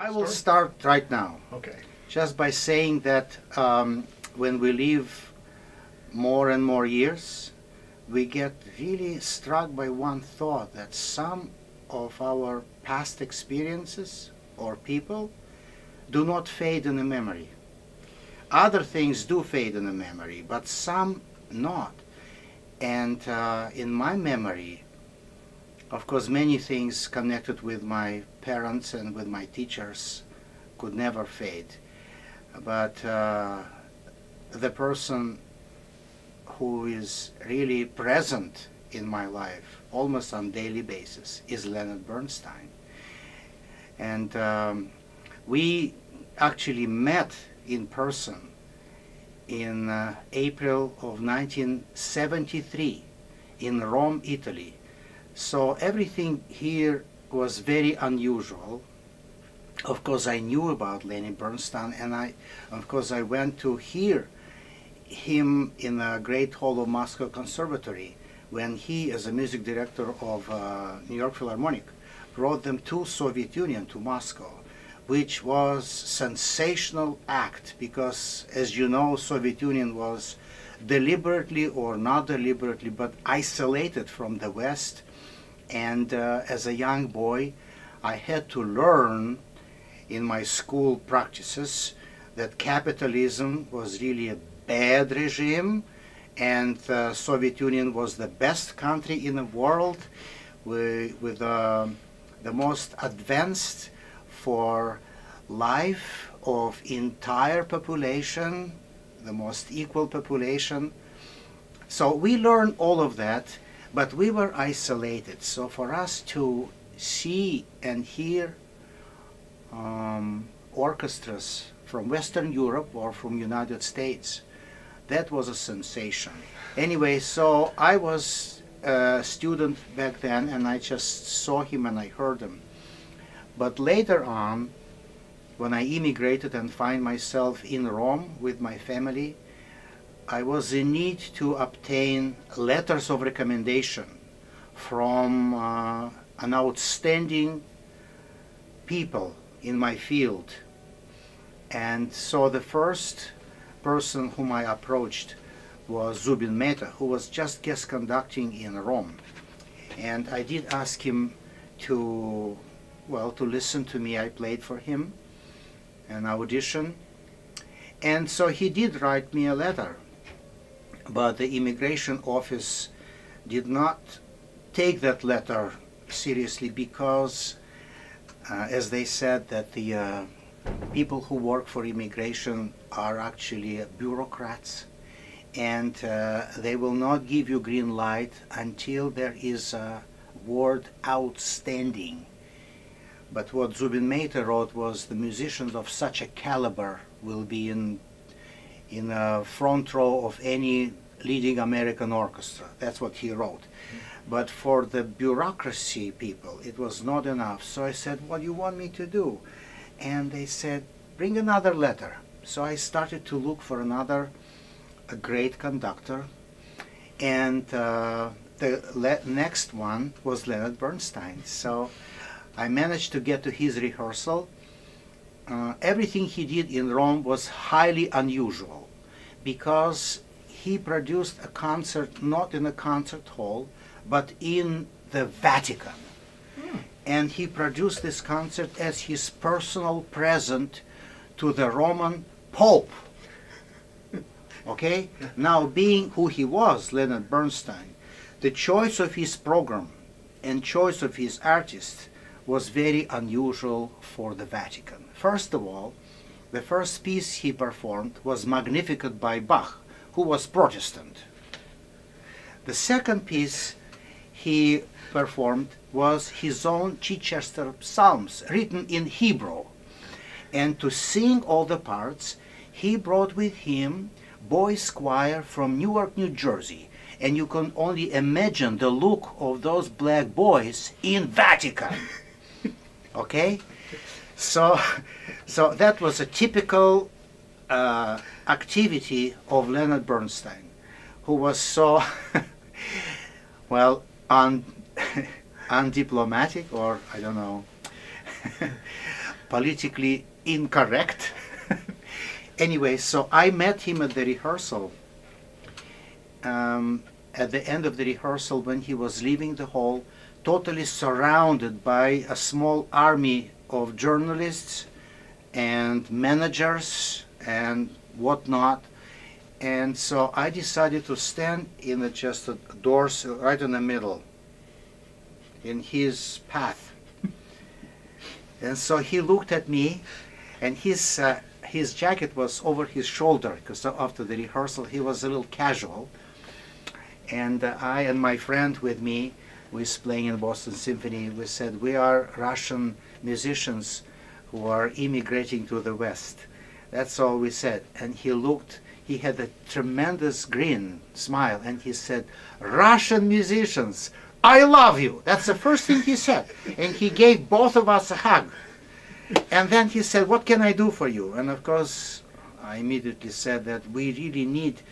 I will start right now. Okay. Just by saying that when we live more and more years, we get really struck by one thought, that some of our past experiences or people do not fade in the memory. Other things do fade in the memory, but some not. And in my memory, of course, many things connected with my parents and with my teachers could never fade. But the person who is really present in my life almost on a daily basis is Leonard Bernstein. And we actually met in person in April of 1973 in Rome, Italy. So everything here was very unusual. Of course, I knew about Leonard Bernstein, and of course I went to hear him in the Great Hall of Moscow Conservatory when he, as a music director of New York Philharmonic, brought them to Soviet Union, to Moscow, which was sensational act because, as you know, Soviet Union was deliberately or not deliberately, but isolated from the West. And as a young boy, I had to learn in my school practices that capitalism was really a bad regime, and the Soviet Union was the best country in the world with the most advanced for life of entire population, the most equal population. So we learned all of that, but we were isolated. So for us to see and hear orchestras from Western Europe or from United States, that was a sensation. Anyway, so I was a student back then, and I just saw him and I heard him. But later on, when I immigrated and find myself in Rome with my family, I was in need to obtain letters of recommendation from an outstanding people in my field. And so the first person whom I approached was Zubin Mehta, who was just guest conducting in Rome. And I did ask him to listen to me. I played for him an audition. And so he did write me a letter. But the immigration office did not take that letter seriously because, as they said, that the people who work for immigration are actually bureaucrats, and they will not give you green light until there is a word outstanding. But what Zubin Mehta wrote was the musicians of such a caliber will be in a front row of any leading American orchestra. That's what he wrote. But for the bureaucracy people, it was not enough. So I said, what do you want me to do? And they said, bring another letter. So I started to look for a great conductor. And the next one was Leonard Bernstein. So I managed to get to his rehearsal. Everything he did in Rome was highly unusual because he produced a concert not in a concert hall, but in the Vatican. And he produced this concert as his personal present to the Roman Pope. Okay? Now, being who he was, Leonard Bernstein, the choice of his program and choice of his artist was very unusual for the Vatican. First of all, the first piece he performed was Magnificat by Bach, who was Protestant. The second piece he performed was his own Chichester Psalms, written in Hebrew. And to sing all the parts, he brought with him boys choir from Newark, New Jersey. And you can only imagine the look of those black boys in Vatican. Okay? So that was a typical activity of Leonard Bernstein, who was so, well, undiplomatic, or I don't know. politically incorrect. Anyway, so I met him at the rehearsal. At the end of the rehearsal, when he was leaving the hall, totally surrounded by a small army of journalists and managers and whatnot. And so I decided to stand in just the doors right in the middle, in his path. And so he looked at me, and his jacket was over his shoulder, because after the rehearsal he was a little casual. And I and my friend with me, we was playing in Boston Symphony, we said, we are Russian musicians who are immigrating to the West. That's all we said. And he looked, he had a tremendous grin, smile, and he said, Russian musicians, I love you. That's the first thing he said. And he gave both of us a hug. And then he said, what can I do for you? And of course, I immediately said that we really need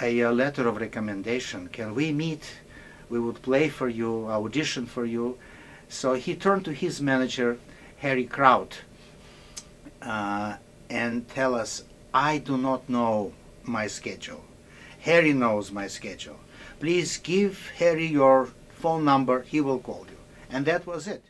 a letter of recommendation. Can we meet? We would play for you, audition for you. So he turned to his manager, Harry Kraut, and tell us, I do not know my schedule. Harry knows my schedule. Please give Harry your phone number, he will call you. And that was it.